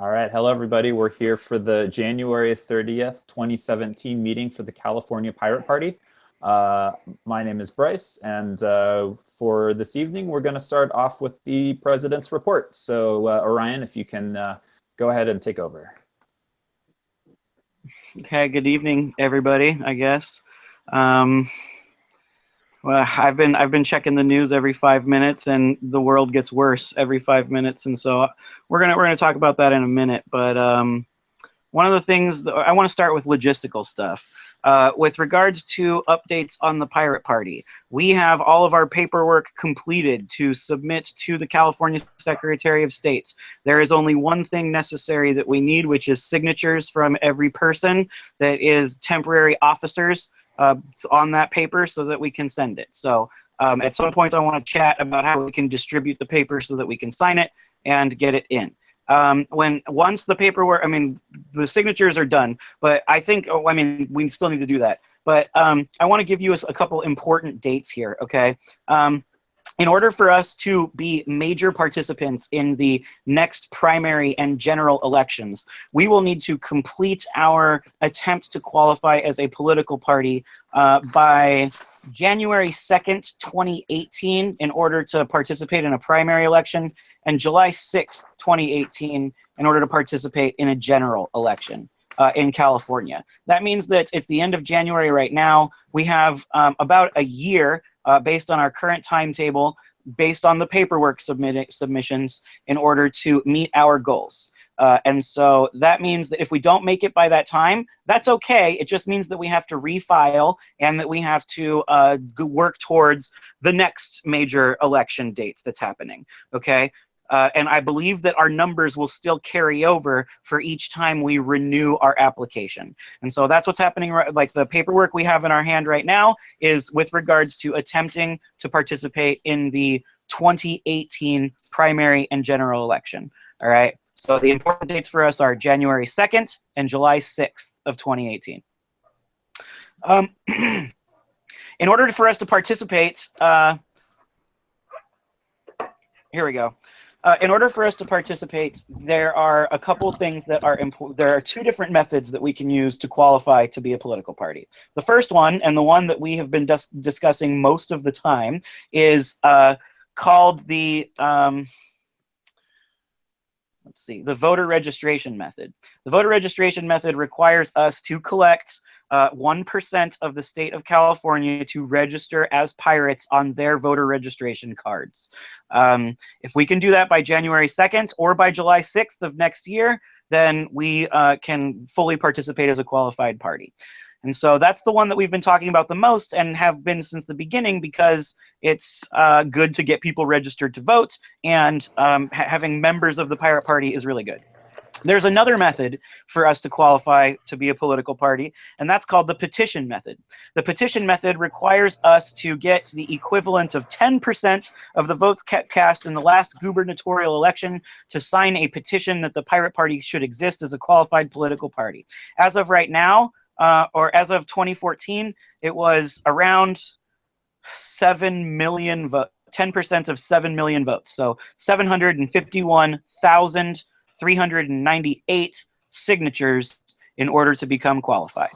All right. Hello, everybody. We're here for the January 30th, 2017 meeting for the California Pirate Party. My name is Bryce, and for this evening, we're going to start off with the president's report. So, Orion, if you can go ahead and take over. Okay, good evening, everybody, I guess. Well, I've been checking the news every 5 minutes, and the world gets worse every 5 minutes, and so we're gonna talk about that in a minute. But one of the things that I want to start with logistical stuff. With regards to updates on the Pirate Party, we have all of our paperwork completed to submit to the California Secretary of State. There is only one thing necessary that we need, which is signatures from every person that is temporary officers on that paper so that we can send it. So at some point I want to chat about how we can distribute the paper so that we can sign it and get it in. Once the paperwork, the signatures are done, but I think, we still need to do that. But I want to give you a couple important dates here, okay? In order for us to be major participants in the next primary and general elections, we will need to complete our attempts to qualify as a political party by January 2nd, 2018, in order to participate in a primary election, and July 6th, 2018, in order to participate in a general election in California. That means that it's the end of January right now. We have about a year based on our current timetable, based on the paperwork submissions, in order to meet our goals. And so that means that if we don't make it by that time, that's okay. It just means that we have to refile and that we have to work towards the next major election dates that's happening, okay? And I believe that our numbers will still carry over for each time we renew our application. And so that's what's happening. Like, the paperwork we have in our hand right now is with regards to attempting to participate in the 2018 primary and general election. All right. So the important dates for us are January 2nd and July 6th of 2018. In order for us to participate, here we go. In order for us to participate, there are a couple things that are important. There are two different methods that we can use to qualify to be a political party. The first one, and the one that we have been discussing most of the time, is called the the voter registration method. The voter registration method requires us to collect 1% of the state of California to register as pirates on their voter registration cards. If we can do that by January 2nd or by July 6th of next year, then we can fully participate as a qualified party. And so that's the one that we've been talking about the most and have been since the beginning, because it's good to get people registered to vote, and having members of the Pirate Party is really good. There's another method for us to qualify to be a political party, and that's called the petition method. The petition method requires us to get the equivalent of 10% of the votes cast in the last gubernatorial election to sign a petition that the Pirate Party should exist as a qualified political party. As of right now, or as of 2014, it was around 7 million votes, 10% of 7 million votes. So 751,398 signatures in order to become qualified.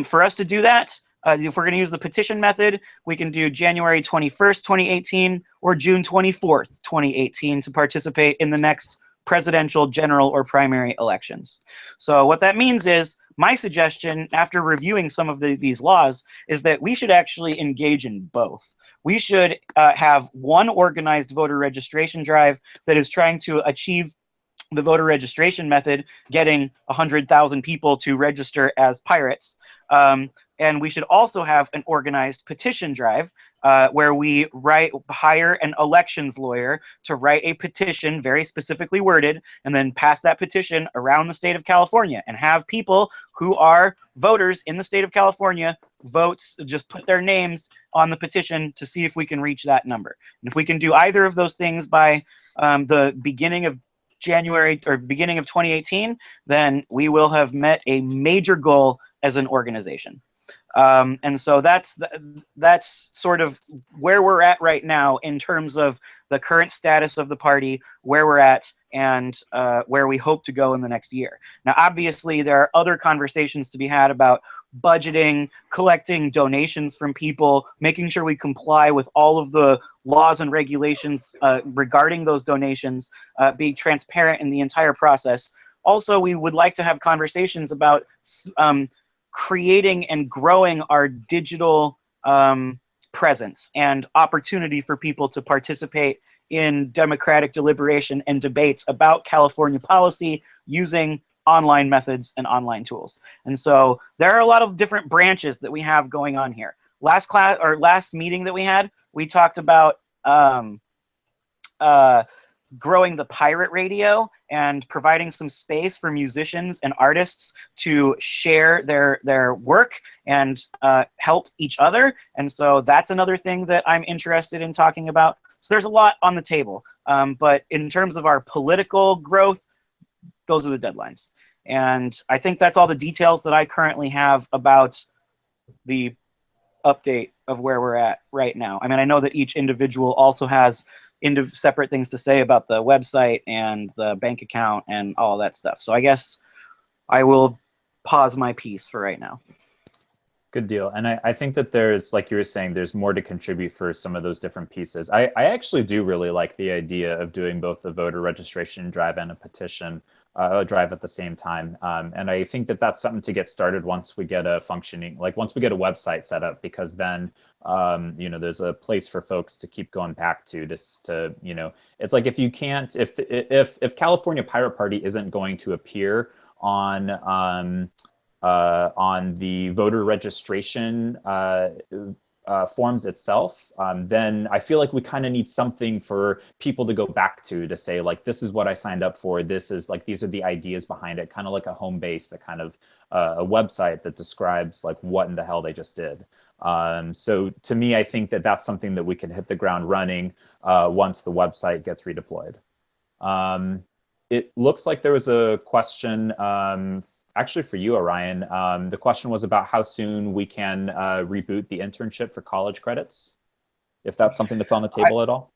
For us to do that, if we're going to use the petition method, we can do January 21st, 2018 or June 24th, 2018 to participate in the next presidential, general, or primary elections. So what that means is, my suggestion, after reviewing some of these laws, is that we should actually engage in both. We should have one organized voter registration drive that is trying to achieve the voter registration method, getting 100,000 people to register as pirates. And we should also have an organized petition drive where we hire an elections lawyer to write a petition, very specifically worded, and then pass that petition around the state of California and have people who are voters in the state of California vote, just put their names on the petition to see if we can reach that number. And if we can do either of those things by the beginning of January or beginning of 2018, then we will have met a major goal as an organization. And so that's sort of where we're at right now in terms of the current status of the party, where we're at, and where we hope to go in the next year. Now, obviously, there are other conversations to be had about budgeting, collecting donations from people, making sure we comply with all of the laws and regulations regarding those donations, being transparent in the entire process. Also, we would like to have conversations about creating and growing our digital presence and opportunity for people to participate in democratic deliberation and debates about California policy using online methods and online tools. And so there are a lot of different branches that we have going on here. Last meeting that we had, we talked about growing the pirate radio and providing some space for musicians and artists to share their work and help each other. And so that's another thing that I'm interested in talking about. So there's a lot on the table. But in terms of our political growth, those are the deadlines. And I think that's all the details that I currently have about the update of where we're at right now. I mean, I know that each individual also has separate things to say about the website and the bank account and all that stuff. So I guess I will pause my piece for right now. Good deal. And I think that there's, like you were saying, there's more to contribute for some of those different pieces. I actually do really like the idea of doing both the voter registration drive and a petition drive at the same time. And I think that that's something to get started once we get a functioning, like once we get a website set up, because then, you know, there's a place for folks to keep going back to just to, you know, it's like if you can't, if California Pirate Party isn't going to appear on the voter registration forms itself, then I feel like we kind of need something for people to go back to say, like, this is what I signed up for. This is like, these are the ideas behind it, kind of like a home base, that kind of a website that describes like what in the hell they just did. So to me, I think that that's something that we can hit the ground running once the website gets redeployed. It looks like there was a question actually for you, Orion. The question was about how soon we can reboot the internship for college credits, if that's something that's on the table at all.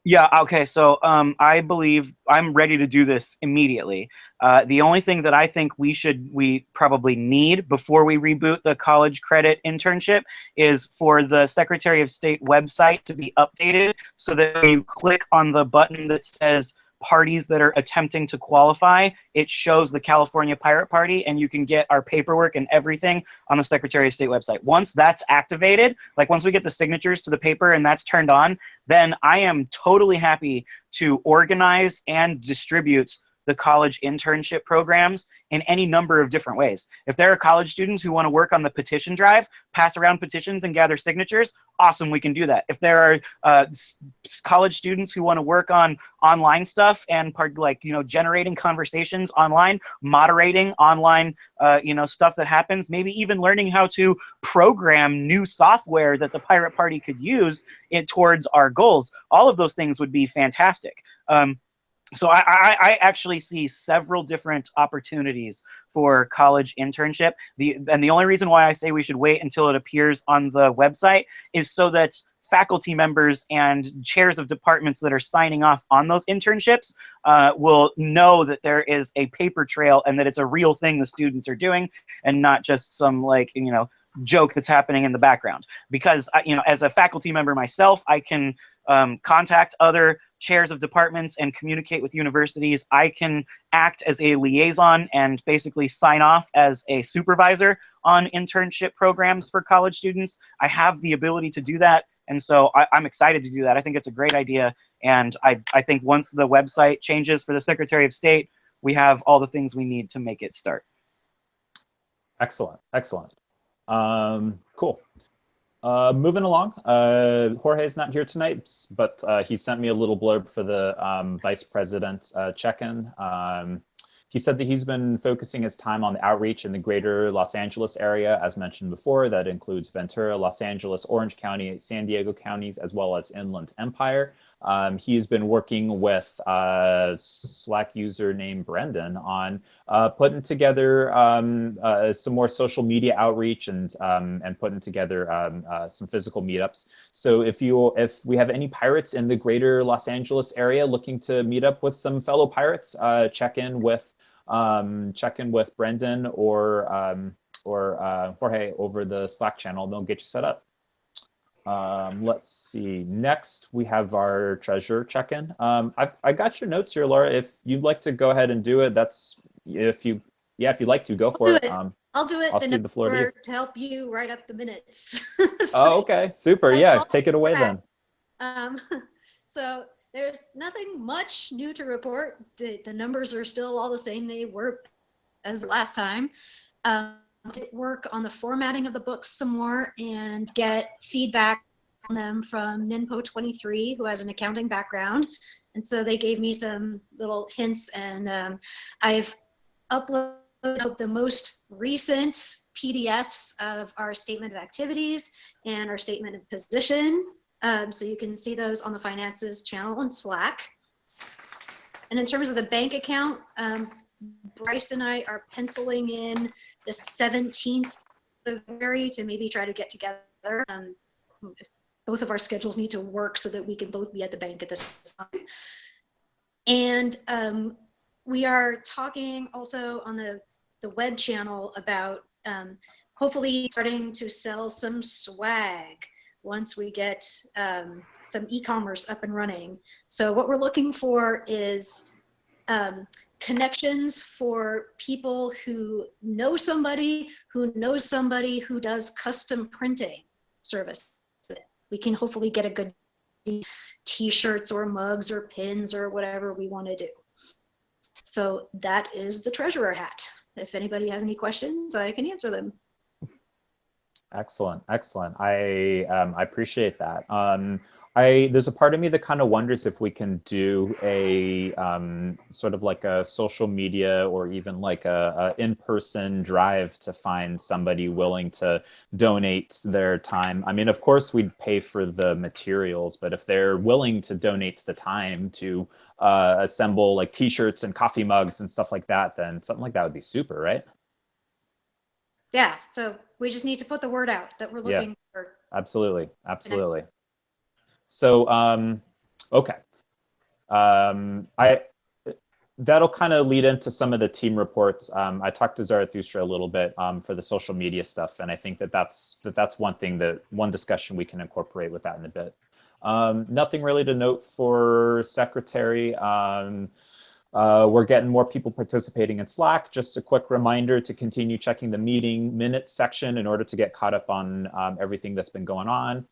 Yeah, okay, so I believe I'm ready to do this immediately. The only thing that I think we probably need before we reboot the college credit internship is for the Secretary of State website to be updated so that when you click on the button that says parties that are attempting to qualify, it shows the California Pirate Party, and you can get our paperwork and everything on the Secretary of State website. Once that's activated, like once we get the signatures to the paper and that's turned on, then I am totally happy to organize and distribute the college internship programs in any number of different ways. If there are college students who want to work on the petition drive, pass around petitions and gather signatures, awesome, we can do that. If there are college students who want to work on online stuff and generating conversations online, moderating online stuff that happens, maybe even learning how to program new software that the Pirate Party could use towards our goals, all of those things would be fantastic. So I actually see several different opportunities for college internship. The only reason why I say we should wait until it appears on the website is so that faculty members and chairs of departments that are signing off on those internships will know that there is a paper trail and that it's a real thing the students are doing and not just some joke that's happening in the background. Because as a faculty member myself, I can contact other chairs of departments and communicate with universities. I can act as a liaison and basically sign off as a supervisor on internship programs for college students. I have the ability to do that, and so I'm excited to do that. I think it's a great idea, and I think once the website changes for the Secretary of State, we have all the things we need to make it start. Excellent, excellent. Cool. Moving along, Jorge's not here tonight, but he sent me a little blurb for the vice president's check-in. He said that he's been focusing his time on the outreach in the greater Los Angeles area, as mentioned before. That includes Ventura, Los Angeles, Orange County, San Diego counties, as well as Inland Empire. He's been working with a Slack user named Brendan on putting together some more social media outreach and putting together some physical meetups. So if we have any pirates in the greater Los Angeles area looking to meet up with some fellow pirates, check in with Brendan or Jorge over the Slack channel. They'll get you set up. Let's see. Next, we have our treasurer check-in. I got your notes here, Laura. If you'd like to go ahead and do it, if you'd like to, go for it. I'll do it. I'll cede the floor to you. To help you write up the minutes. Oh, okay, super. Yeah, take it away then. So there's nothing much new to report. The numbers are still all the same they were as the last time. Did work on the formatting of the books some more and get feedback on them from Ninpo23, who has an accounting background. And so they gave me some little hints, and I've uploaded the most recent PDFs of our statement of activities and our statement of position. So you can see those on the finances channel in Slack. And in terms of the bank account, Bryce and I are penciling in the 17th of February to maybe try to get together. Both of our schedules need to work so that we can both be at the bank at this time. And we are talking also on the web channel about hopefully starting to sell some swag once we get some e-commerce up and running. So what we're looking for is connections for people who know somebody who does custom printing service. We can hopefully get a good t-shirts or mugs or pins or whatever we want to do. So that is the treasurer hat. If anybody has any questions, I can answer them. Excellent, excellent. I appreciate that. There's a part of me that kind of wonders if we can do a sort of like a social media or even like a in-person drive to find somebody willing to donate their time. I mean, of course, we'd pay for the materials, but if they're willing to donate the time to assemble like t-shirts and coffee mugs and stuff like that, then something like that would be super, right? Yeah, so we just need to put the word out that we're looking for. Absolutely, absolutely. So, okay. That'll kind of lead into some of the team reports. I talked to Zarathustra a little bit for the social media stuff, and I think that's one discussion we can incorporate with that in a bit. Nothing really to note for secretary. We're getting more people participating in Slack. Just a quick reminder to continue checking the meeting minutes section in order to get caught up on everything that's been going on.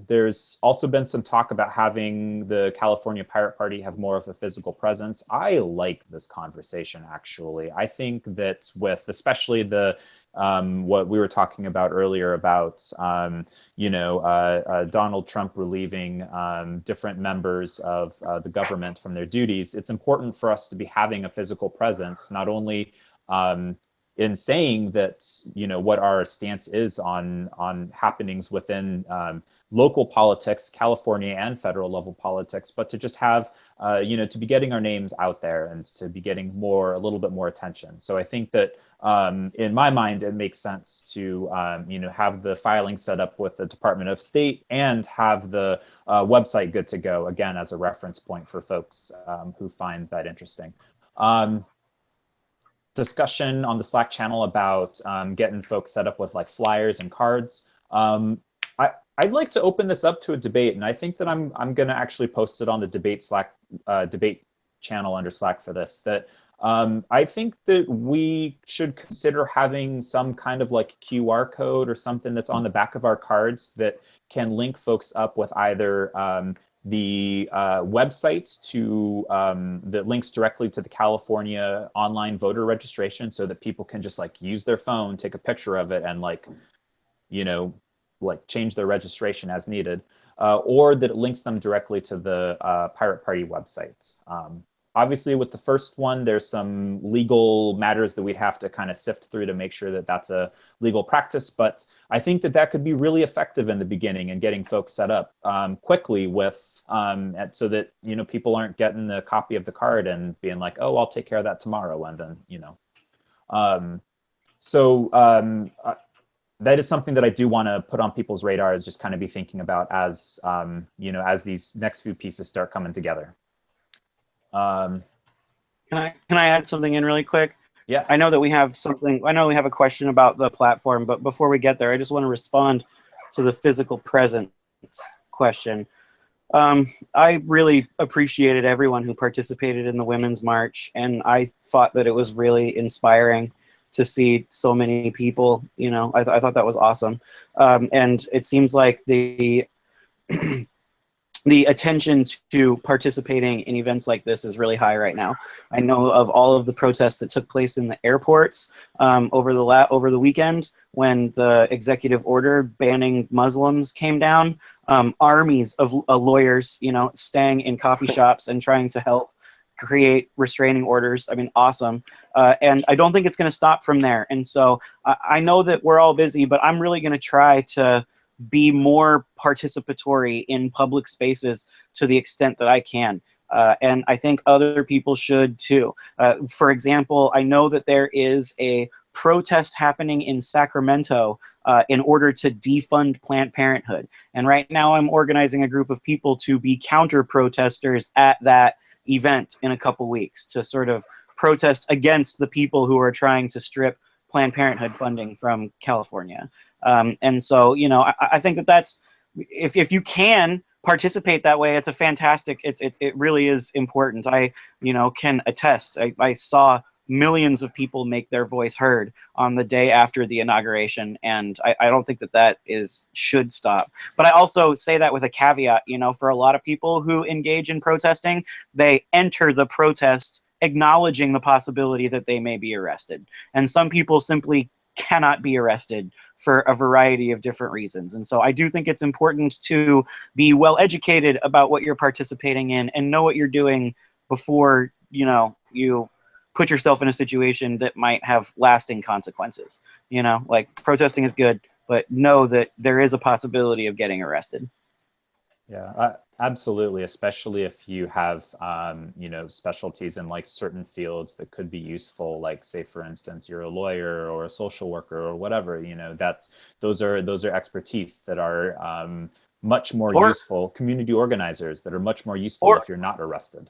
There's also been some talk about having the California Pirate Party have more of a physical presence. I like this conversation, actually. I think that with especially the what we were talking about earlier about Donald Trump relieving different members of the government from their duties, it's important for us to be having a physical presence, not only in saying that, what our stance is on happenings within local politics, California and federal level politics, but to just have, to be getting our names out there and to be getting a little bit more attention. So I think that in my mind, it makes sense to, have the filing set up with the Department of State and have the website good to go, again, as a reference point for folks who find that interesting. Discussion on the Slack channel about getting folks set up with like flyers and cards. I'd like to open this up to a debate, and I think that I'm going to actually post it on the debate channel under Slack for this. That I think that we should consider having some kind of like QR code or something that's on the back of our cards that can link folks up with either the websites that links directly to the California online voter registration, so that people can just like use their phone, take a picture of it, and like change their registration as needed, or that it links them directly to the Pirate Party websites. obviously with the first one, there's some legal matters that we'd have to kind of sift through to make sure that that's a legal practice. But I think that that could be really effective in the beginning and getting folks set up quickly with, so that, you know, people aren't getting a copy of the card and being like, oh, I'll take care of that tomorrow. And then, you know, that is something that I do want to put on people's radar, is just kind of be thinking about as, you know, as these next few pieces start coming together. Can I add something in really quick? Yeah. I know that we have something. I know we have a question about the platform, but before we get there, I just want to respond to the physical presence question. I really appreciated everyone who participated in the Women's March, and I thought that it was really inspiring to see so many people. You know, I thought that was awesome, and it seems like the the attention to participating in events like this is really high right now. I know of all of the protests that took place in the airports over the weekend when the executive order banning Muslims came down. Armies of lawyers, you know, staying in coffee shops and trying to help create restraining orders. I mean, awesome. And I don't think it's going to stop from there. And so I know that we're all busy, but I'm really going to try to be more participatory in public spaces to the extent that I can. And I think other people should too. For example, I know that there is a protest happening in Sacramento in order to defund Planned Parenthood. And right now I'm organizing a group of people to be counter protesters at that event in a couple weeks to sort of protest against the people who are trying to strip Planned Parenthood funding from California. And so, you know, I think that that's, if you can participate that way, it's a fantastic, it really is important. I, you know, can attest. I saw millions of people make their voice heard on the day after the inauguration, and I don't think that that should stop. But I also say that with a caveat. You know, for a lot of people who engage in protesting, they enter the protest acknowledging the possibility that they may be arrested, and some people simply cannot be arrested for a variety of different reasons. And so I do think it's important to be well educated about what you're participating in and know what you're doing before, you know, you put yourself in a situation that might have lasting consequences. You know, like, protesting is good, but know that there is a possibility of getting arrested. Yeah, absolutely. Especially if you have, you know, specialties in like certain fields that could be useful. Like, say, for instance, you're a lawyer or a social worker or whatever. You know, those are expertise that are much more useful. Community organizers that are much more useful if you're not arrested.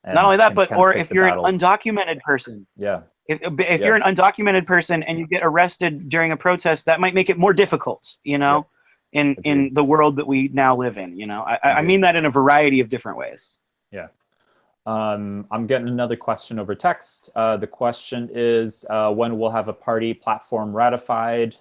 And not only that, but or if you're an undocumented person. Yeah. If you're an undocumented person and you get arrested during a protest, that might make it more difficult, you know, in the world that we now live in. You know, I mean that in a variety of different ways. Yeah. I'm getting another question over text. The question is, when we'll have a party platform ratified?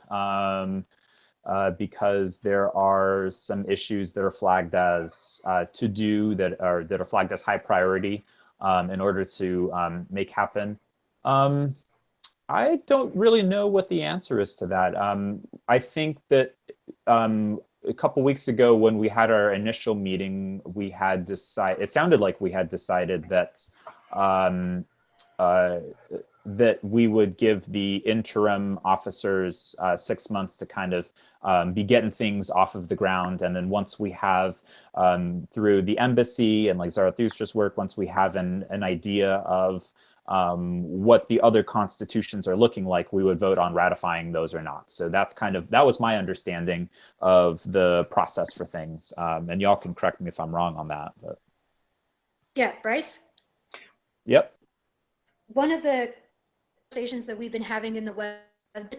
Because there are some issues that are flagged as that are flagged as high priority in order to make happen. I don't really know what the answer is to that. I think that a couple weeks ago when we had our initial meeting, we had decided, it sounded like we had decided that that we would give the interim officers 6 months to kind of be getting things off of the ground. And then once we have, through the embassy and like Zarathustra's work, once we have an idea of what the other constitutions are looking like, we would vote on ratifying those or not. So that was my understanding of the process for things. And y'all can correct me if I'm wrong on that. But. Yeah, Bryce? Yep. One of the conversations that we've been having in the web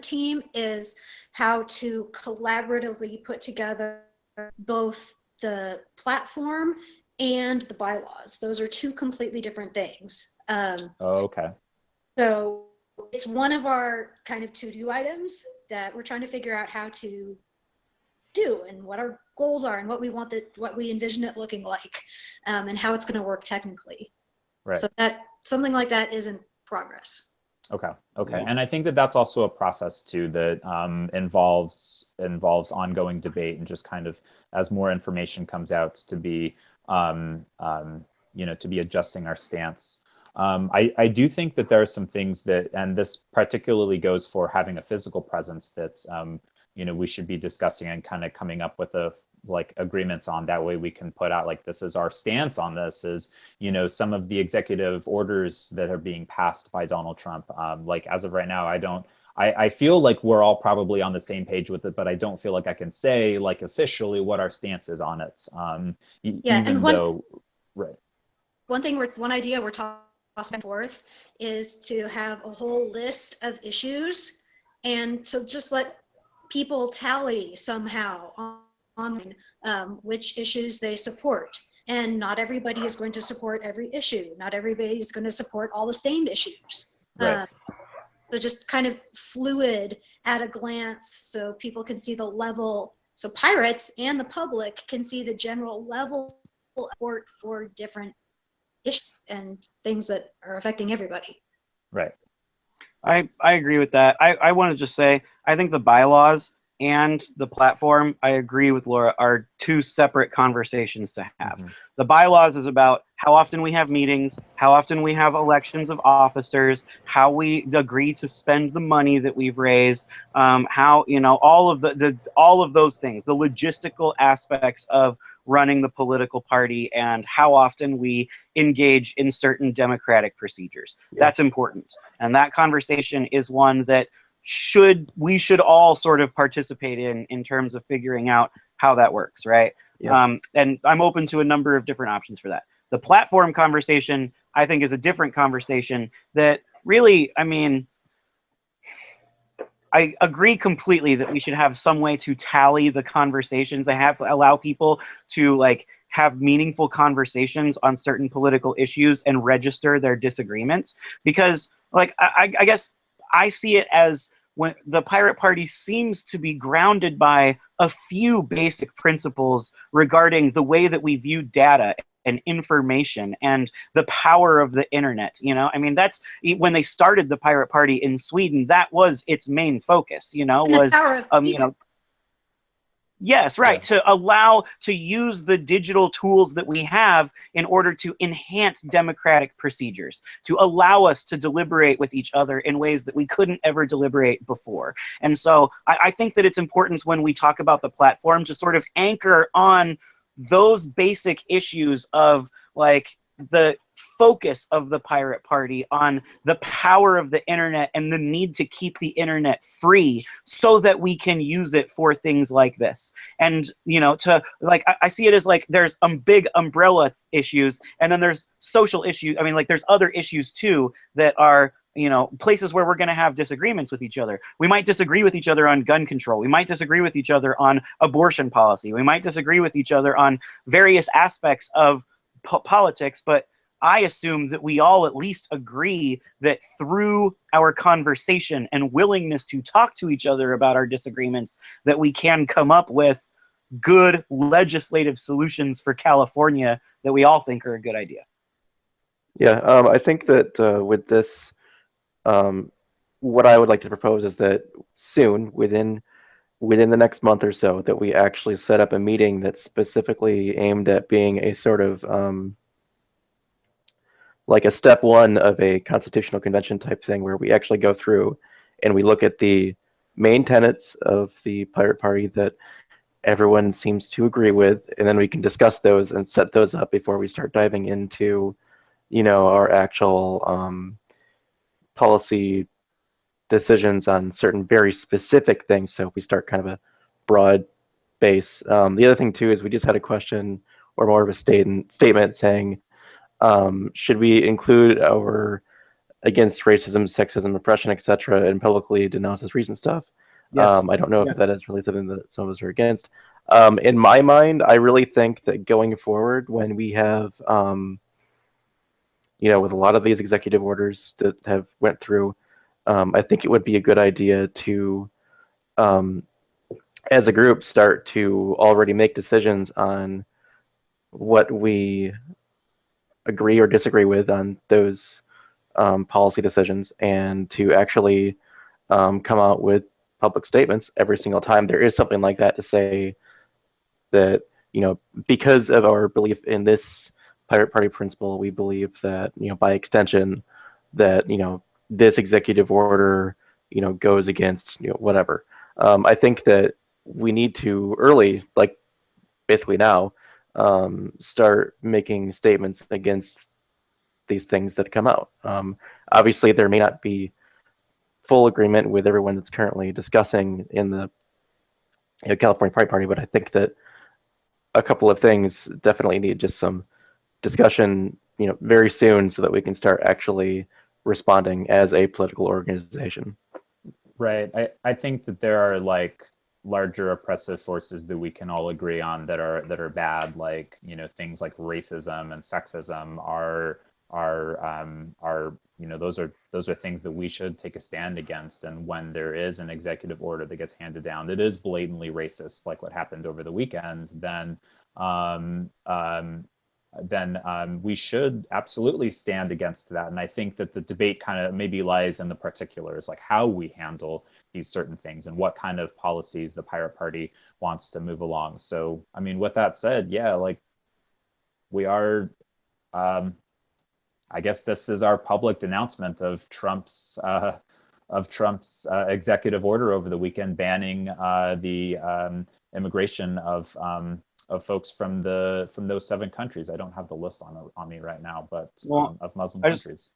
team is how to collaboratively put together both the platform and the bylaws. Those are two completely different things. Okay. So it's one of our kind of to-do items that we're trying to figure out how to do and what our goals are and what we envision it looking like, and how it's going to work technically. Right. So that something like that is in progress. Okay. Yeah. And I think that that's also a process too that involves ongoing debate and just kind of as more information comes out to be to be adjusting our stance. I do think that there are some things that, and this particularly goes for having a physical presence, that we should be discussing and kind of coming up with agreements on. That way we can put out like, this is our stance on this, is some of the executive orders that are being passed by Donald Trump. Like, as of right now, I feel like we're all probably on the same page with it, but I don't feel like I can say like officially what our stance is on it. Right. One idea we're tossing forth is to have a whole list of issues and to just let people tally somehow on which issues they support. And not everybody is going to support every issue. Not everybody is going to support all the same issues. Right. So just kind of fluid at a glance, so people can see the level, so pirates and the public can see the general level of support for different issues and things that are affecting everybody. Right. I agree with that. I want to just say, I think the bylaws and the platform, I agree with Laura, are two separate conversations to have. Mm-hmm. The bylaws is about how often we have meetings, how often we have elections of officers, how we agree to spend the money that we've raised, how, all of all of those things, the logistical aspects of running the political party and how often we engage in certain democratic procedures. Yeah. That's important. And that conversation is one that we should all sort of participate in terms of figuring out how that works, right? Yeah. And I'm open to a number of different options for that. The platform conversation, I think, is a different conversation that really, I agree completely that we should have some way to tally the conversations. Allow people to have meaningful conversations on certain political issues and register their disagreements, because I guess I see it as when the Pirate Party seems to be grounded by a few basic principles regarding the way that we view data and information and the power of the internet. That's when they started the Pirate Party in Sweden, that was its main focus, Yes, right. Yeah. To use the digital tools that we have in order to enhance democratic procedures, to allow us to deliberate with each other in ways that we couldn't ever deliberate before. And so I think that it's important when we talk about the platform to sort of anchor on those basic issues of the focus of the Pirate Party on the power of the internet and the need to keep the internet free so that we can use it for things like this. And, I see it as there's big umbrella issues, and then there's social issues. There's other issues too that are, places where we're going to have disagreements with each other. We might disagree with each other on gun control. We might disagree with each other on abortion policy. We might disagree with each other on various aspects of politics, but I assume that we all at least agree that through our conversation and willingness to talk to each other about our disagreements, that we can come up with good legislative solutions for California that we all think are a good idea. Yeah, I think that with this, what I would like to propose is that soon, within the next month or so, that we actually set up a meeting that's specifically aimed at being a sort of like a step one of a constitutional convention type thing, where we actually go through and we look at the main tenets of the Pirate Party that everyone seems to agree with, and then we can discuss those and set those up before we start diving into, our actual policy decisions on certain very specific things. So if we start kind of a broad base. The other thing too is we just had a question or more of a statement saying, should we include our against racism, sexism, oppression, etc., and publicly denounce as recent stuff? Yes. I don't know if that is really something that some of us are against. In my mind, I really think that going forward, when we have, with a lot of these executive orders that have went through, I think it would be a good idea to, as a group, start to already make decisions on what we agree or disagree with on those policy decisions, and to actually come out with public statements every single time there is something like that, to say that, because of our belief in this Pirate Party principle, we believe that, by extension, that, this executive order, goes against, whatever. I think that we need to early, like basically now, start making statements against these things that come out. Obviously, there may not be full agreement with everyone that's currently discussing in the California Pride Party, but I think that a couple of things definitely need just some discussion, very soon, so that we can start actually responding as a political organization. Right. I think that there are like larger oppressive forces that we can all agree on that are bad, like, things like racism and sexism are those are things that we should take a stand against. And when there is an executive order that gets handed down that is blatantly racist, like what happened over the weekend, then we should absolutely stand against that. And I think that the debate kind of maybe lies in the particulars, like how we handle these certain things and what kind of policies the Pirate Party wants to move along. So, I mean, with that said, yeah, like we are, I guess this is our public denouncement of Trump's executive order over the weekend banning the immigration of folks from those 7 countries. I don't have the list on me right now, but of Muslim countries.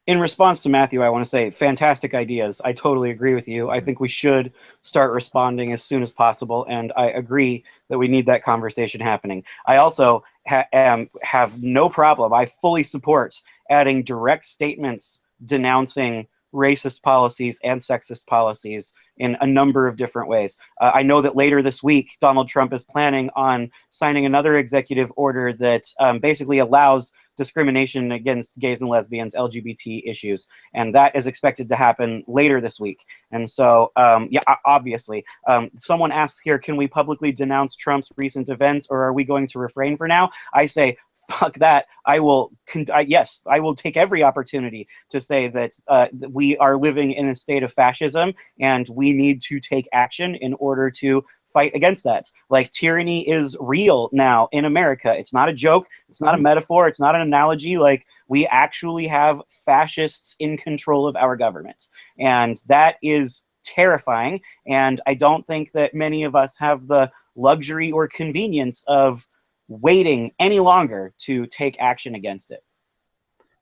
In response to Matthew, I want to say fantastic ideas. I totally agree with you. I think we should start responding as soon as possible, and I agree that we need that conversation happening. I also have no problem. I fully support adding direct statements denouncing racist policies and sexist policies in a number of different ways. I know that later this week, Donald Trump is planning on signing another executive order that basically allows discrimination against gays and lesbians, LGBT issues, and that is expected to happen later this week. And so, yeah, obviously, someone asks here, can we publicly denounce Trump's recent events, or are we going to refrain for now? I say, fuck that. Yes, I will take every opportunity to say that we are living in a state of fascism, and we need to take action in order to fight against that. Like, tyranny is real now in America. It's not a joke. It's not a metaphor. It's not an analogy. Like, we actually have fascists in control of our government. And that is terrifying. And I don't think that many of us have the luxury or convenience of waiting any longer to take action against it.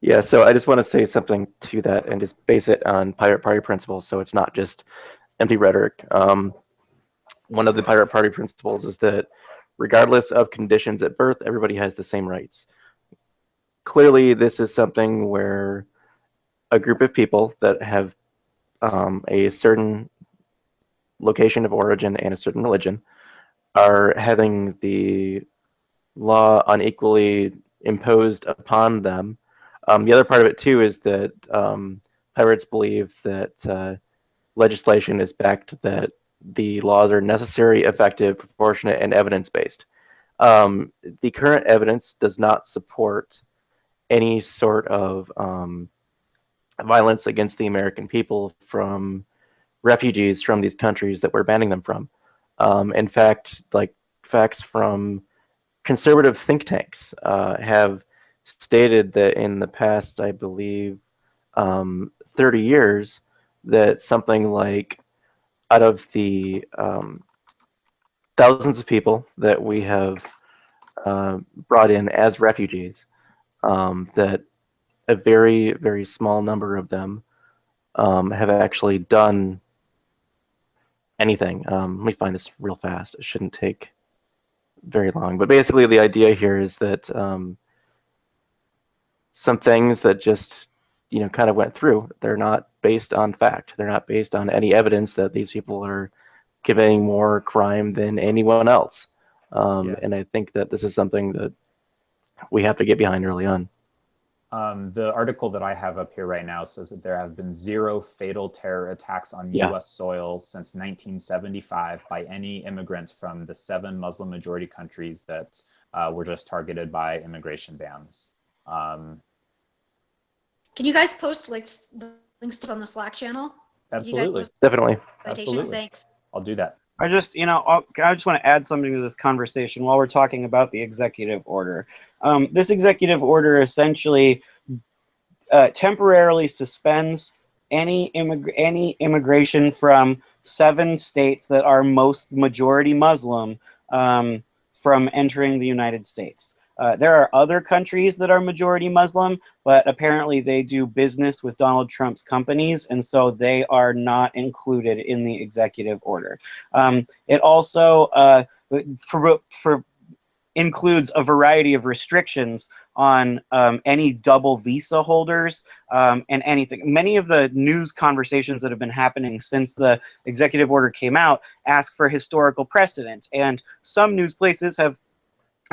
Yeah, so I just want to say something to that and just base it on Pirate Party principles, so it's not just empty rhetoric. One of the Pirate Party principles is that regardless of conditions at birth, everybody has the same rights. Clearly, this is something where a group of people that have a certain location of origin and a certain religion are having the law unequally imposed upon them. The other part of it, too, is that pirates believe that legislation is backed, that the laws are necessary, effective, proportionate, and evidence-based. The current evidence does not support any sort of violence against the American people from refugees from these countries that we're banning them from. In fact, like, facts from conservative think tanks have stated that in the past, I believe, 30 years, that something like out of the thousands of people that we have brought in as refugees, that a very, very small number of them have actually done anything. Let me find this real fast. It shouldn't take very long. But basically, the idea here is that some things that just, kind of went through, they're not based on fact. They're not based on any evidence that these people are committing more crime than anyone else. And I think that this is something that we have to get behind early on. The article that I have up here right now says that there have been 0 fatal terror attacks on U.S. soil since 1975 by any immigrants from the 7 Muslim majority countries that were just targeted by immigration bans. Can you guys post like the links on the Slack channel? Absolutely. Definitely. Citations? Absolutely. Thanks. I'll do that. I just, I just want to add something to this conversation while we're talking about the executive order. This executive order essentially temporarily suspends any immigration from 7 states that are most majority Muslim from entering the United States. There are other countries that are majority Muslim, but apparently they do business with Donald Trump's companies, and so they are not included in the executive order. It also includes a variety of restrictions on any double visa holders and anything. Many of the news conversations that have been happening since the executive order came out ask for historical precedent, and some news places have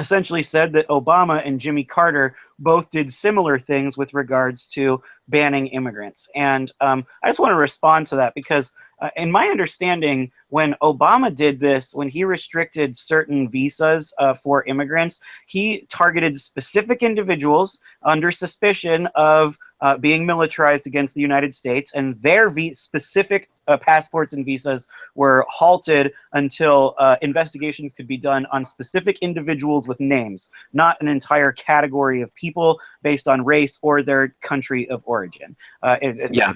essentially said that Obama and Jimmy Carter both did similar things with regards to banning immigrants. And I just want to respond to that because in my understanding, when Obama did this, when he restricted certain visas for immigrants, he targeted specific individuals under suspicion of being militarized against the United States, and their specific passports and visas were halted until investigations could be done on specific individuals with names, not an entire category of people based on race or their country of origin. Yeah,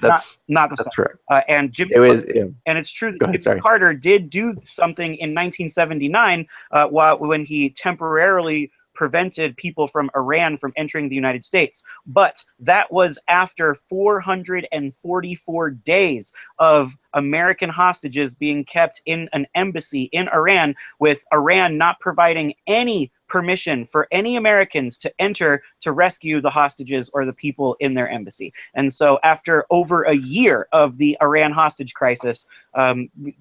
not the that's same. correct. And Jimmy, It was, yeah. and it's true that Go ahead, Jimmy sorry. Carter did do something in 1979 when he temporarily prevented people from Iran from entering the United States. But that was after 444 days of American hostages being kept in an embassy in Iran, with Iran not providing any permission for any Americans to enter to rescue the hostages or the people in their embassy. And so after over a year of the Iran hostage crisis,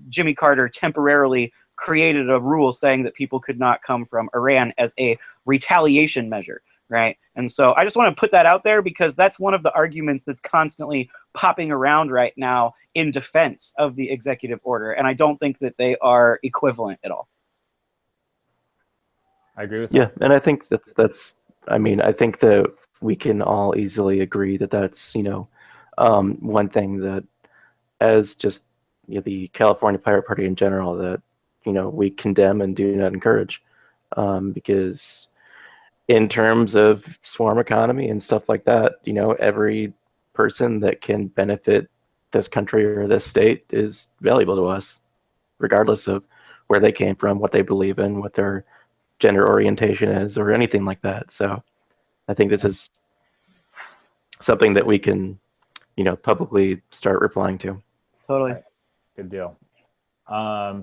Jimmy Carter temporarily created a rule saying that people could not come from Iran as a retaliation measure, right? And so I just want to put that out there because that's one of the arguments that's constantly popping around right now in defense of the executive order, and I don't think that they are equivalent at all. I agree with Yeah, that. and I think that's. I mean, I think that we can all easily agree that that's one thing that, as just the California Pirate Party in general, that we condemn and do not encourage, because in terms of swarm economy and stuff like that, every person that can benefit this country or this state is valuable to us, regardless of where they came from, what they believe in, what their gender orientation is, or anything like that. So I think this is something that we can, publicly start replying to. Totally. Right. Good deal.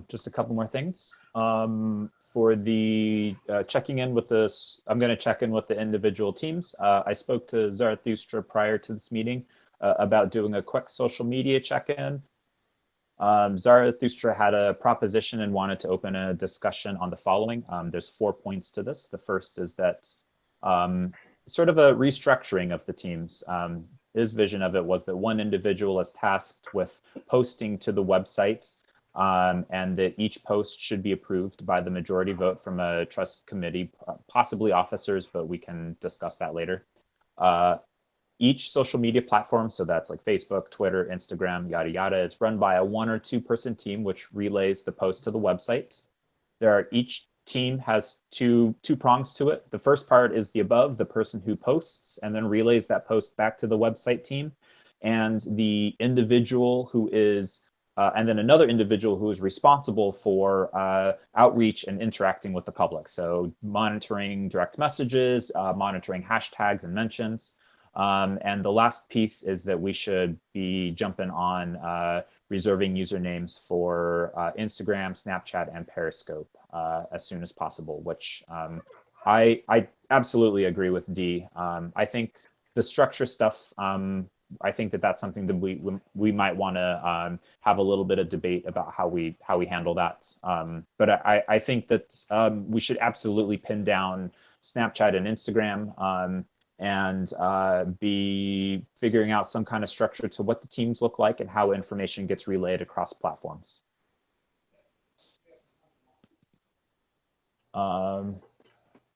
Just a couple more things. For the checking in with this, I'm going to check in with the individual teams. I spoke to Zarathustra prior to this meeting about doing a quick social media check-in. Zarathustra had a proposition and wanted to open a discussion on the following. There's 4 points to this. The first is that sort of a restructuring of the teams. His vision of it was that one individual is tasked with posting to the website, and that each post should be approved by the majority vote from a trust committee, possibly officers, but we can discuss that later. Each social media platform, so that's like Facebook, Twitter, Instagram, yada, yada, it's run by a 1 or 2 person team, which relays the post to the website. Each team has two prongs to it. The first part is the above, the person who posts and then relays that post back to the website team, and the individual who is and then another individual who is responsible for outreach and interacting with the public. So monitoring direct messages, monitoring hashtags and mentions. And the last piece is that we should be jumping on reserving usernames for Instagram, Snapchat, and Periscope as soon as possible, which I absolutely agree with Dee. I think the structure stuff, I think that that's something that we might want to have a little bit of debate about how we handle that. But I think that we should absolutely pin down Snapchat and Instagram, and be figuring out some kind of structure to what the teams look like and how information gets relayed across platforms.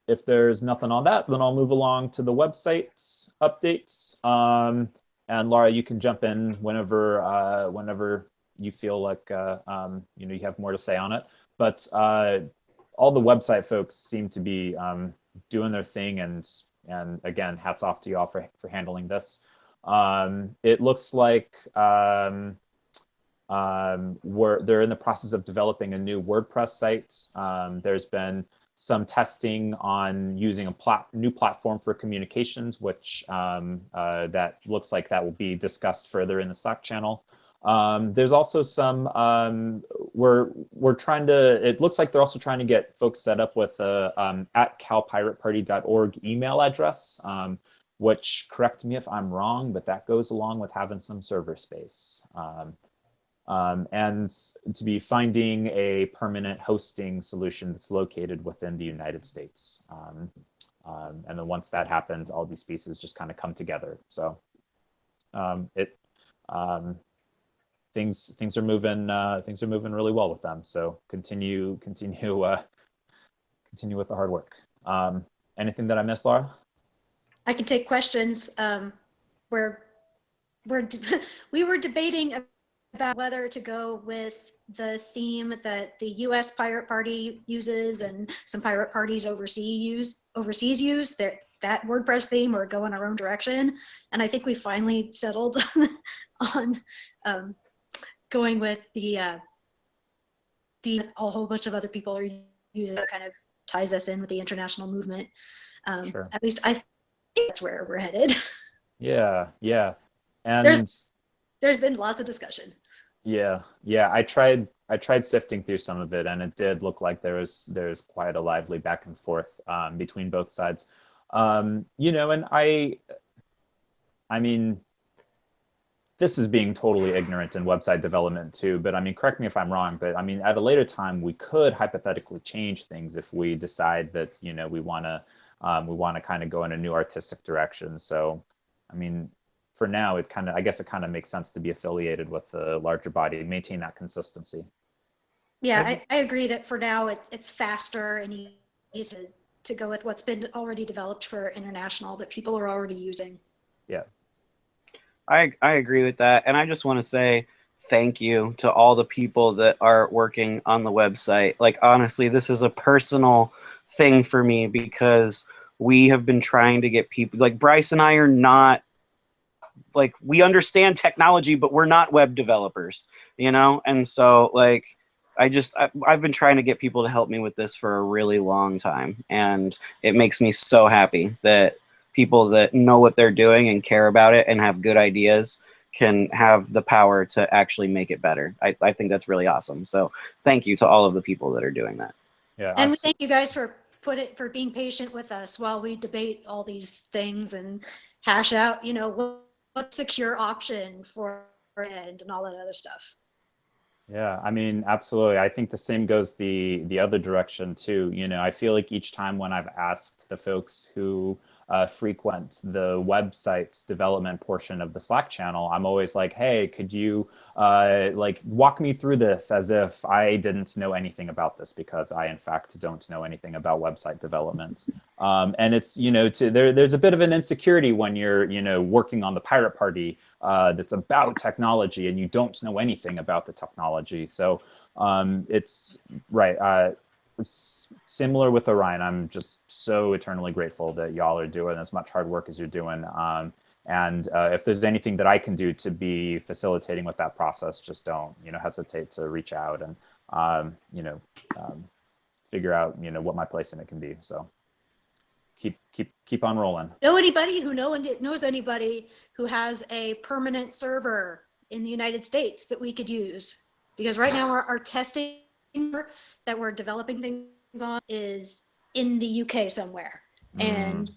If there's nothing on that, then I'll move along to the website's updates. And Laura, you can jump in whenever you feel like you have more to say on it. But all the website folks seem to be doing their thing, and again, hats off to y'all for handling this. It looks like they're in the process of developing a new WordPress site. There's been some testing on using a new platform for communications, which that looks like that will be discussed further in the Slack channel. There's also some, we're trying to, it looks like they're also trying to get folks set up with a @calpirateparty.org email address, which, correct me if I'm wrong, but that goes along with having some server space. And to be finding a permanent hosting solution that's located within the United States. And then once that happens, all these pieces just kind of come together. So things are moving really well with them. So continue with the hard work. Anything that I missed, Laura? I can take questions. We were debating about whether to go with the theme that the U.S. Pirate Party uses and some pirate parties overseas use, that WordPress theme, or go in our own direction. And I think we finally settled on going with the a whole bunch of other people are using. That kind of ties us in with the international movement. Sure. At least I think that's where we're headed. Yeah. And there's been lots of discussion. Yeah. I tried sifting through some of it, and it did look like there's quite a lively back and forth between both sides. And I mean, this is being totally ignorant in website development too, but I mean, correct me if I'm wrong, but I mean, at a later time, we could hypothetically change things if we decide that, we want to kind of go in a new artistic direction. So, I mean, for now, I guess it kind of makes sense to be affiliated with the larger body and maintain that consistency. Yeah, I agree that for now it's faster and easier to go with what's been already developed for international that people are already using. Yeah. I agree with that. And I just want to say thank you to all the people that are working on the website. Like, honestly, this is a personal thing for me because we have been trying to get people, like Bryce and I are not, like, we understand technology, but we're not web developers, And so, like, I've been trying to get people to help me with this for a really long time. And it makes me so happy that people that know what they're doing and care about it and have good ideas can have the power to actually make it better. I think that's really awesome. So thank you to all of the people that are doing that. Yeah. And we thank you guys for being patient with us while we debate all these things and hash out, what's a secure option for and all that other stuff. Yeah, I mean, absolutely. I think the same goes the other direction too. I feel like each time when I've asked the folks who frequent the website's development portion of the Slack channel, I'm always like, hey, could you walk me through this as if I didn't know anything about this, because I in fact don't know anything about website development. And it's, there's a bit of an insecurity when you're, working on the Pirate Party that's about technology and you don't know anything about the technology. So it's right. Similar with Orion, I'm just so eternally grateful that y'all are doing as much hard work as you're doing. And if there's anything that I can do to be facilitating with that process, just don't, hesitate to reach out and, figure out, what my place in it can be. So keep on rolling. Know anybody who knows anybody who has a permanent server in the United States that we could use? Because right now our testing that we're developing things on is in the UK somewhere. And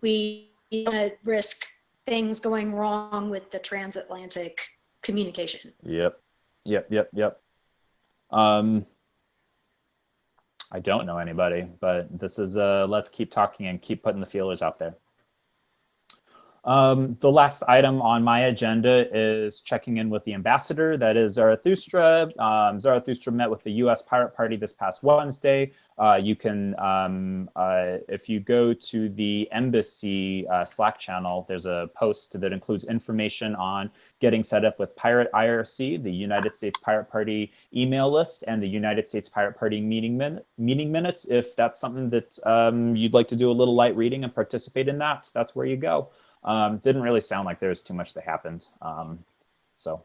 we don't want to risk things going wrong with the transatlantic communication. Yep. I don't know anybody, but this is let's keep talking and keep putting the feelers out there. The last item on my agenda is checking in with the ambassador. That is Zarathustra. Zarathustra met with the U.S. Pirate Party this past Wednesday. You can, if you go to the embassy Slack channel, there's a post that includes information on getting set up with Pirate IRC, the United States Pirate Party email list, and the United States Pirate Party meeting minutes. If that's something that you'd like to do a little light reading and participate in that, that's where you go. Didn't really sound like there was too much that happened. So,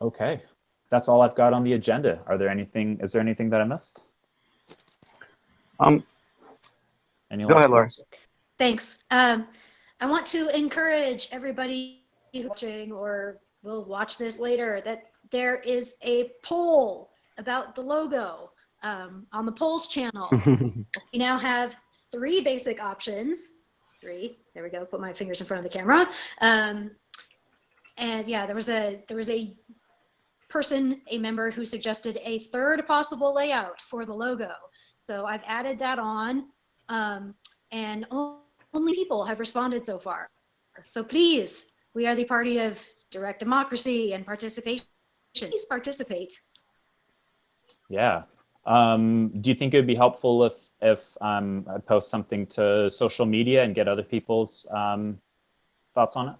okay, that's all I've got on the agenda. Is there anything that I missed? Go ahead, Laura. Thanks. I want to encourage everybody watching or will watch this later that there is a poll about the logo on the polls channel. We now have 3 basic options. 3, there we go, put my fingers in front of the camera. And yeah, there was a person, a member who suggested a 3rd possible layout for the logo. So I've added that on, and only people have responded so far. So please, we are the party of direct democracy and participation. Please participate. Yeah. Do you think it would be helpful if I post something to social media and get other people's thoughts on it?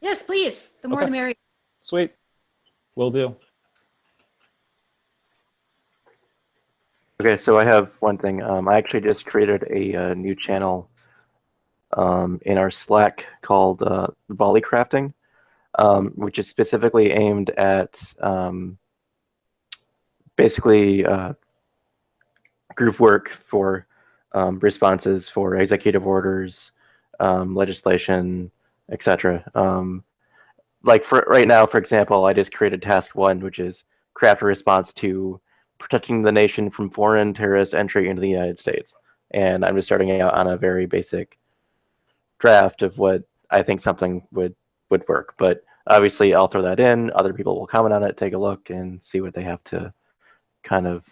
Yes, please. The more the merrier. Sweet. Will do. Okay, so I have one thing. I actually just created a new channel in our Slack called Volley Crafting, which is specifically aimed at basically group work for responses for executive orders, legislation, etc. Like for right now, for example, I just created task 1, which is craft a response to protecting the nation from foreign terrorist entry into the United States. And I'm just starting out on a very basic draft of what I think something would work. But obviously I'll throw that in, other people will comment on it, take a look, and see what they have to kind of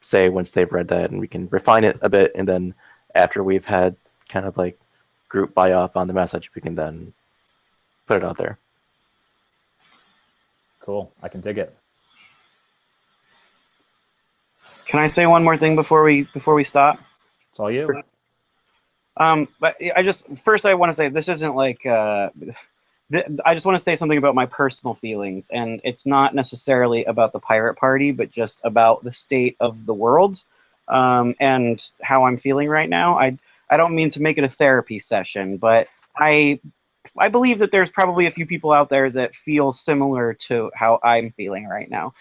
say once they've read that, and we can refine it a bit, and then after we've had kind of like group buy off on the message, we can then put it out there. Cool. I can dig it. Can I say one more thing before we stop? It's all you. But first I want to say this isn't like I just want to say something about my personal feelings, and it's not necessarily about the Pirate Party, but just about the state of the world and how I'm feeling right now. I don't mean to make it a therapy session, but I believe that there's probably a few people out there that feel similar to how I'm feeling right now.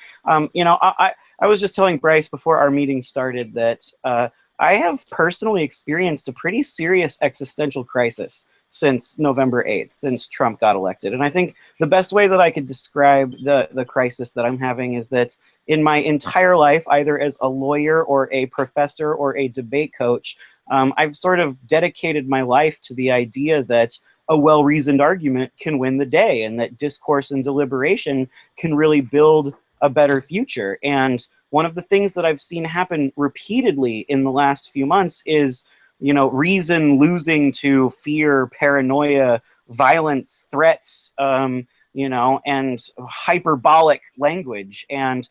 You know, I was just telling Bryce before our meeting started that I have personally experienced a pretty serious existential crisis since November 8th, since Trump got elected. And I think the best way that I could describe the crisis that I'm having is that in my entire life, either as a lawyer or a professor or a debate coach, I've sort of dedicated my life to the idea that a well-reasoned argument can win the day, and that discourse and deliberation can really build a better future. And one of the things that I've seen happen repeatedly in the last few months is, you know, reason losing to fear, paranoia, violence, threats, you know, and hyperbolic language. And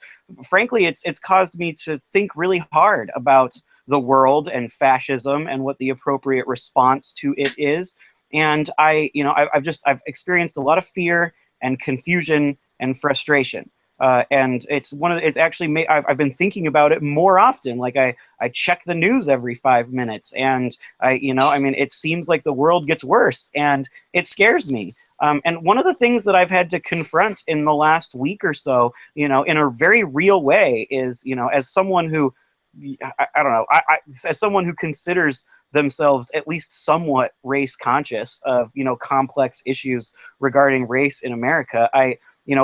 frankly, it's caused me to think really hard about the world and fascism and what the appropriate response to it is. And I've experienced a lot of fear and confusion and frustration. And it's actually I've been thinking about it more often. Like I check the news every 5 minutes, and it seems like the world gets worse, and it scares me. And one of the things that I've had to confront in the last week or so, you know, in a very real way is, you know, as someone who, as someone who considers themselves at least somewhat race conscious of, you know, complex issues regarding race in America,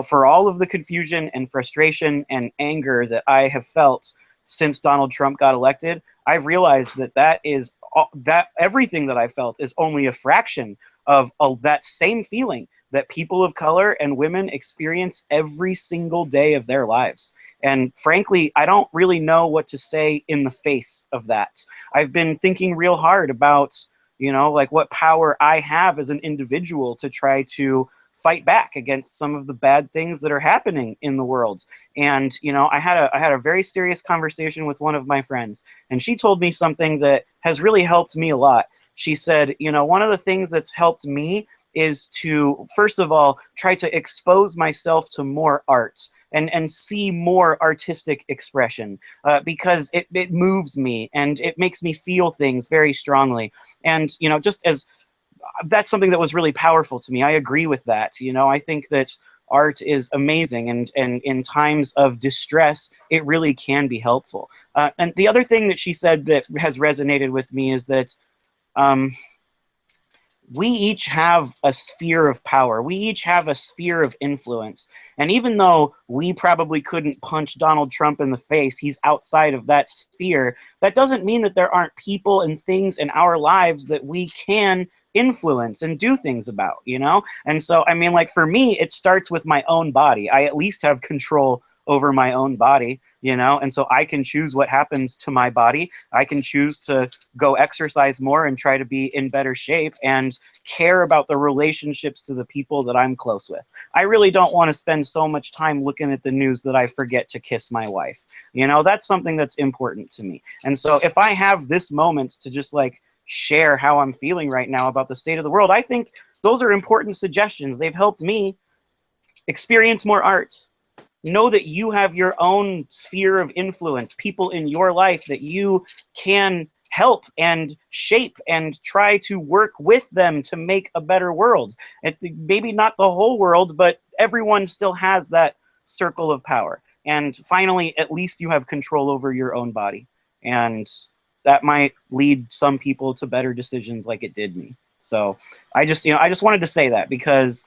for all of the confusion and frustration and anger that I have felt since Donald Trump got elected, I've realized that everything that I felt is only a fraction of that same feeling that people of color and women experience every single day of their lives. And frankly, I don't really know what to say in the face of that. I've been thinking real hard about, you know, like what power I have as an individual to try to fight back against some of the bad things that are happening in the world. And, you know, I had a very serious conversation with one of my friends, and she told me something that has really helped me a lot. She said, you know, one of the things that's helped me is to, first of all, try to expose myself to more art and see more artistic expression, because it moves me and it makes me feel things very strongly. And, you know, just as that's something that was really powerful to me. I agree with that. You know, I think that art is amazing, and in times of distress, it really can be helpful. And the other thing that she said that has resonated with me is that we each have a sphere of power. We each have a sphere of influence. And even though we probably couldn't punch Donald Trump in the face, he's outside of that sphere, that doesn't mean that there aren't people and things in our lives that we can influence and do things about, you know? And so, I mean, like for me, it starts with my own body. I at least have control over my own body, you know? And so I can choose what happens to my body. I can choose to go exercise more and try to be in better shape and care about the relationships to the people that I'm close with. I really don't want to spend so much time looking at the news that I forget to kiss my wife. You know, that's something that's important to me. And so if I have this moment to just like share how I'm feeling right now about the state of the world, I think those are important suggestions. They've helped me experience more art. Know that you have your own sphere of influence, people in your life that you can help and shape and try to work with them to make a better world. It's maybe not the whole world, but everyone still has that circle of power. And finally, at least you have control over your own body. And that might lead some people to better decisions like it did me. So I just wanted to say that because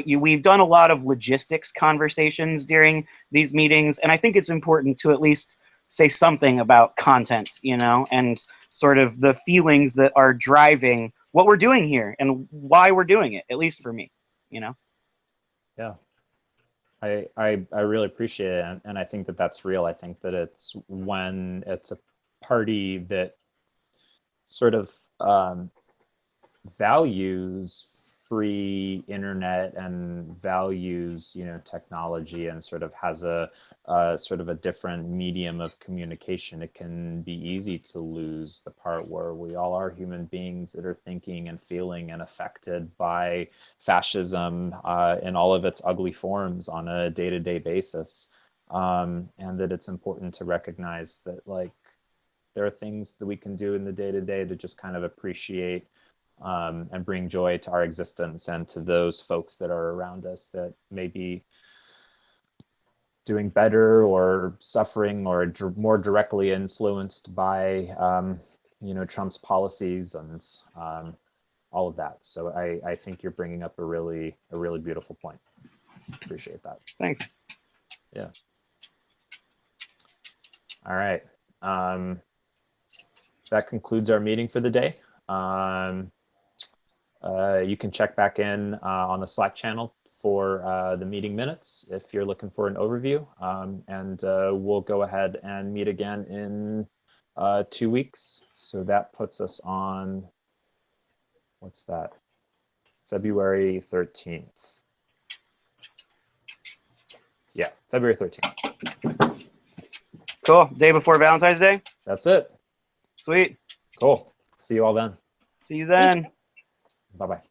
we've done a lot of logistics conversations during these meetings, and I think it's important to at least say something about content, you know, and sort of the feelings that are driving what we're doing here and why we're doing it, at least for me, you know? Yeah. I really appreciate it, and I think that that's real. I think that it's when it's a party that sort of values free internet and values, you know, technology and sort of has a sort of a different medium of communication, it can be easy to lose the part where we all are human beings that are thinking and feeling and affected by fascism in all of its ugly forms on a day-to-day basis. And that it's important to recognize that, like, there are things that we can do in the day-to-day to just kind of appreciate and bring joy to our existence and to those folks that are around us that may be doing better or suffering or more directly influenced by, you know, Trump's policies and all of that. So I think you're bringing up a really beautiful point. Appreciate that. Thanks. Yeah. All right. That concludes our meeting for the day. You can check back in on the Slack channel for the meeting minutes if you're looking for an overview. And we'll go ahead and meet again in 2 weeks. So that puts us on, what's that? February 13th. Yeah, February 13th. Cool. Day before Valentine's Day? That's it. Sweet. Cool. See you all then. See you then. Bye-bye.